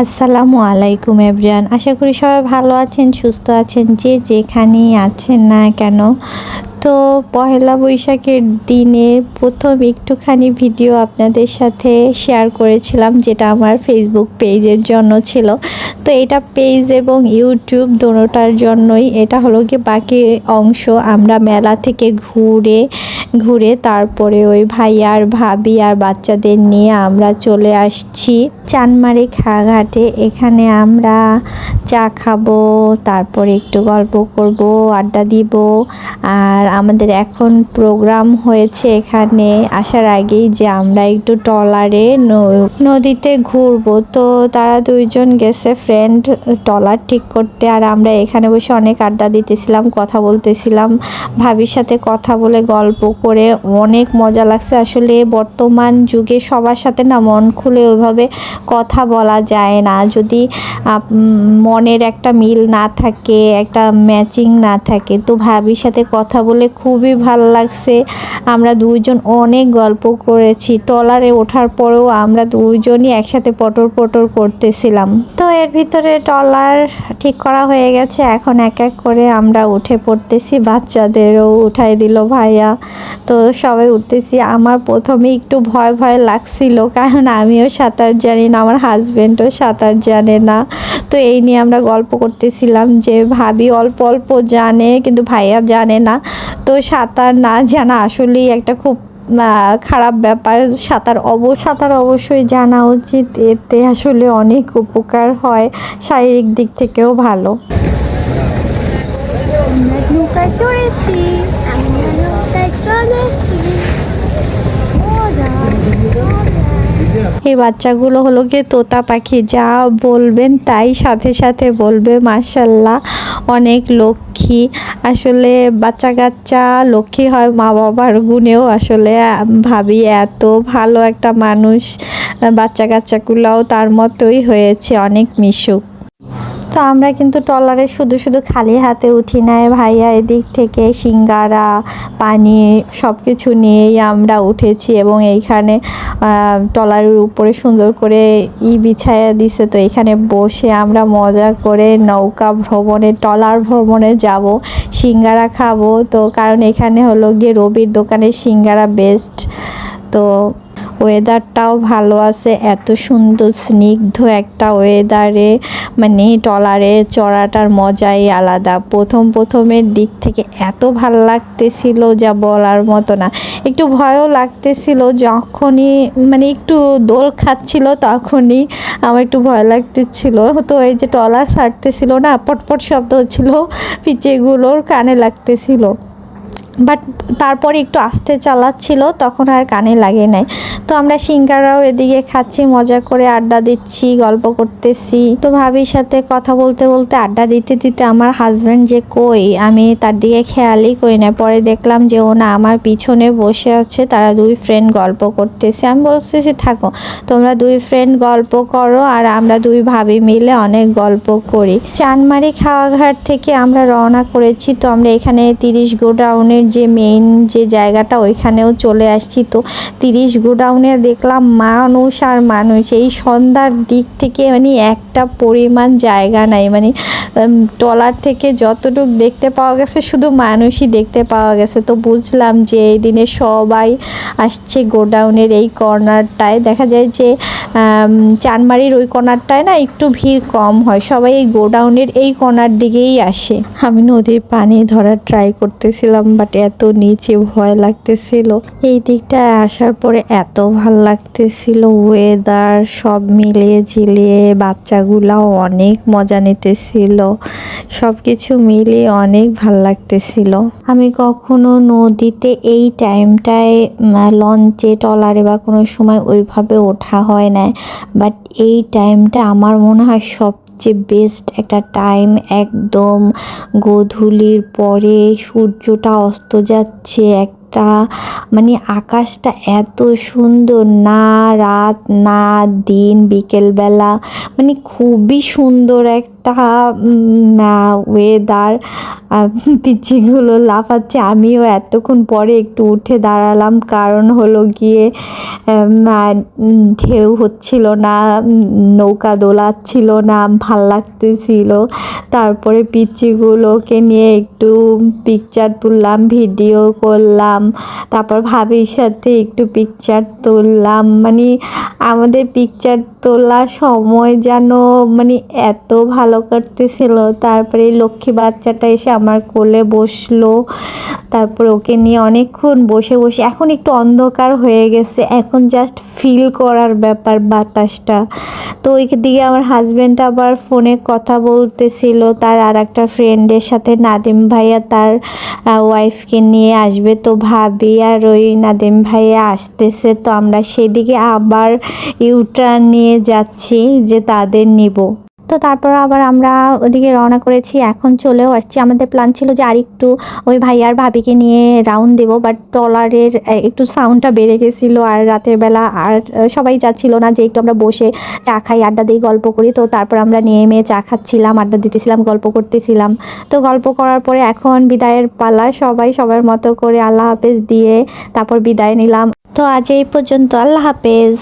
আসসালামু আলাইকুম এভরিওয়ান, আশা করি সবাই ভালো আছেন, সুস্থ আছেন, যে যেখানেই আছেন না কেন। তো পহেলা বৈশাখের দিনে প্রথম একটুখানি ভিডিও আপনাদের সাথে শেয়ার করেছিলাম, যেটা আমার ফেসবুক পেজের জন্য ছিল। তো এটা পেজ এবং ইউটিউব দোনোটার জন্যই। এটা হলো কি বাকি অংশ আমরা মেলা থেকে ঘুরে ঘুরে তারপরে ওই ভাইয়া আর ভাবি আর বাচ্চাদের নিয়ে আমরা চলে আসছি চানমারি ঘাটে। এখানে আমরা চা খাবো, তারপরে একটু গল্প করব, আড্ডা দিব। আর আমাদের এখন প্রোগ্রাম হয়েছে এখানে আসার আগেই যে আমরা একটু ট্রলারে নদীতে ঘুরবো। তো তারা দুইজন গেছে ফ্রেন্ড ট্রলার ঠিক করতে, আর আমরা এখানে বসে অনেক আড্ডা দিতেছিলাম, কথা বলতেছিলাম, ভাবির সাথে কথা বলে গল্প করে অনেক মজা লাগছে। আসলে বর্তমান যুগে সবার সাথে না মন খুলে ওইভাবে কথা বলা যায় না, যদি মনের একটা মিল না থাকে, একটা ম্যাচিং না থাকে। তো ভাবির সাথে কথা বলে খুবই ভালো লাগছে। আমরা দুইজন অনেক গল্প করেছি, ট্রলারে ওঠার পরেও আমরা দুইজনই একসাথে পটর পটর করতেছিলাম। তো এর ভিতরে ট্রলার ঠিক করা হয়ে গেছে, এখন এক এক করে আমরা উঠে পড়তেছি, বাচ্চাদেরও উঠাই দিল ভাইয়া। তো সবাই উঠতেছি। আমার প্রথমে একটু ভয় ভয় লাগছিল, কারণ আমিও সাঁতার জানি না, আমার হাজবেন্ডও সাঁতার জানে না। তো এই নিয়ে আমরা গল্প করতেছিলাম যে ভাবি অল্প অল্প জানে কিন্তু ভাইয়া জানে না। তো সাঁতার না জানা আসলেই একটা খুব খারাপ ব্যাপার। সাঁতার অবশ্যই জানা উচিত, এতে আসলে অনেক উপকার হয়, শারীরিক দিক থেকেও ভালো। নৌকায় চড়েছি, এই বাচ্চাগুলো হলো গিয়ে তোতা পাখি, যা বলবেন তাই সাথে সাথে বলবে। মাশাল্লাহ, অনেক লক্ষ্মী। আসলে বাচ্চা কাচ্চা লক্ষ্মী হয় মা বাবার গুণেও। আসলে ভাবি এত ভালো একটা মানুষ, বাচ্চা কাচ্চাগুলোও তার মতোই হয়েছে, অনেক মিশুক। তো আমরা কিন্তু ট্রলারে শুধু শুধু খালি হাতে উঠি নাই, ভাইয়া এদিক থেকে সিঙ্গারা পানি সব কিছু নিয়েই আমরা উঠেছি, এবং এইখানে ট্রলারের উপরে সুন্দর করে বিছায়া দিছে। তো এখানে বসে আমরা মজা করে নৌকা ভ্রমণে, ট্রলার ভ্রমণে যাব, সিঙ্গারা খাবো। তো কারণ এখানে হলো গিয়ে রবির দোকানে সিঙ্গারা বেস্ট। তো ওয়েদারটাও ভালো আছে, এত সুন্দর স্নিগ্ধ একটা ওয়েদারে মানে ট্রলারে চড়াটার মজাই আলাদা। প্রথমের দিক থেকে এত ভালো লাগতেছিল যা বলার মতো না। একটু ভয়ও লাগতেছিল, যখনই মানে একটু দোল খাচ্ছিল তখনই আমার একটু ভয় লাগতেছিল। তো এই যে ট্রলার ছাড়তেছিল না, পটপট শব্দ হচ্ছিল, পিচেগুলোর কানে লাগতেছিল, বাট তারপরে একটু আস্তে চালাচ্ছিল, তখন আর কানে লাগে নাই। তো আমরা সিঙ্গারাও এদিকে খাচ্ছি, মজা করে আড্ডা দিচ্ছি, গল্প করতেছি। তো ভাবির সাথে কথা বলতে বলতে আড্ডা দিতে দিতে আমার হাজব্যান্ড যে কই আমি তার দিকে খেয়ালই করি না। পরে দেখলাম যে ও না আমার পিছনে বসে আছে, তারা দুই ফ্রেন্ড গল্প করতেছে। আমি বলতেছি থাকো, তোমরা দুই ফ্রেন্ড গল্প করো আর আমরা দুই ভাবি মিলে অনেক গল্প করি। চানমারি খাওয়াঘাট থেকে আমরা রওনা করেছি। তো আমরা এখানে 30 গোডাউনের যে মেইন যে জায়গাটা, ওইখানেও চলে আসছি। তো 30 গোডাউনে দেখলাম মানুষ আর মানুষ, এই সন্ধ্যার দিক থেকে মানে একটা পরিমাণ জায়গা নাই, মানে ট্রলার থেকে যতটুক দেখতে পাওয়া গেছে শুধু মানুষই দেখতে পাওয়া গেছে। তো বুঝলাম যে এই দিনে সবাই আসছে গোডাউনের এই কর্নারটায়। দেখা যায় যে চানমারির ওই কর্নারটায় না একটু ভিড় কম হয়, সবাই এই গোডাউনের এই কর্নার দিকেই আসে। আমি নদীর পানি ধরার ট্রাই করতেছিলাম, বাট এত নিচে ভয় লাগতেছিল। এই দিকটায় আসার পরে এত ভাল লাগতেছিল, ওয়েদার সব মিলিয়ে ঝিলিয়ে, বাচ্চাগুলাও অনেক মজা নিতেছিল, সব কিছু মিলিয়ে অনেক ভাল লাগতেছিল। আমি কখনো নদীতে এই টাইমটায় লঞ্চে ট্রলারে বা কোনো সময় ওইভাবে ওঠা হয় না, বাট এই টাইমটা আমার মনে হয় সবচেয়ে বেস্ট একটা টাইম। একদম গোধূলির পরে সূর্যটা অস্ত যাচ্ছে, একটা মানে আকাশটা এত সুন্দর, না রাত না দিন, বিকেলবেলা মানে খুবই সুন্দর একটা একটা ওয়েদার, পিচ্চিগুলো লাফাচ্ছে। আমিও এতক্ষণ পরে একটু উঠে দাঁড়ালাম, কারণ হলো গিয়ে ঢেউ হচ্ছিল না, নৌকা দোলাচ্ছিল না, ভাল লাগতেছিল। তারপরে পিচ্চিগুলোকে নিয়ে একটু পিকচার তুললাম, ভিডিও করলাম, তারপর ভাবির সাথে একটু পিকচার তুললাম। মানে আমাদের পিকচার তোলার সময় যেন মানে এত ভালো কাটতেছিল। তারপরে লক্ষ্মী বাচ্চাটা এসে আমার কোলে বসলো, তারপর ওকে নিয়ে অনেকক্ষণ বসে বসে, এখন একটু অন্ধকার হয়ে গেছে, এখন জাস্ট ফিল করার ব্যাপার বাতাসটা। তো ওই দিকে আমার হাজব্যান্ড আবার ফোনে কথা বলতেছিল তার আর একটা ফ্রেন্ডের সাথে, নাদিম ভাইয়া তার ওয়াইফকে নিয়ে আসবে। তো ভাবি আর ওই নাদিম ভাইয়া আসতেছে, তো আমরা সেদিকে আবার ইউটার্ন নিয়ে যাচ্ছি যে তাদের নিব। তো তারপর আবার আমরা ওদিকে রওনা করেছি, এখন চলেও আসছি। আমাদের প্ল্যান ছিল যে আরেকটু ওই ভাইয়া আর ভাবিকে নিয়ে রাউন্ড দেবো, বাট ট্রলারের একটু সাউন্ডটা বেড়ে গেছিলো, আর রাতের বেলা আর সবাই যাচ্ছিল না যে একটু আমরা বসে চা খাই, আড্ডা দিই, গল্প করি। তো তারপর আমরা নেমে চা খাচ্ছিলাম, আড্ডা দিতেছিলাম, গল্প করতেছিলাম। তো গল্প করার পরে এখন বিদায়ের পালা, সবাই সবার মতো করে আল্লাহ হাফেজ দিয়ে তারপর বিদায় নিলাম। তো আজ এই পর্যন্ত, আল্লাহ হাফেজ।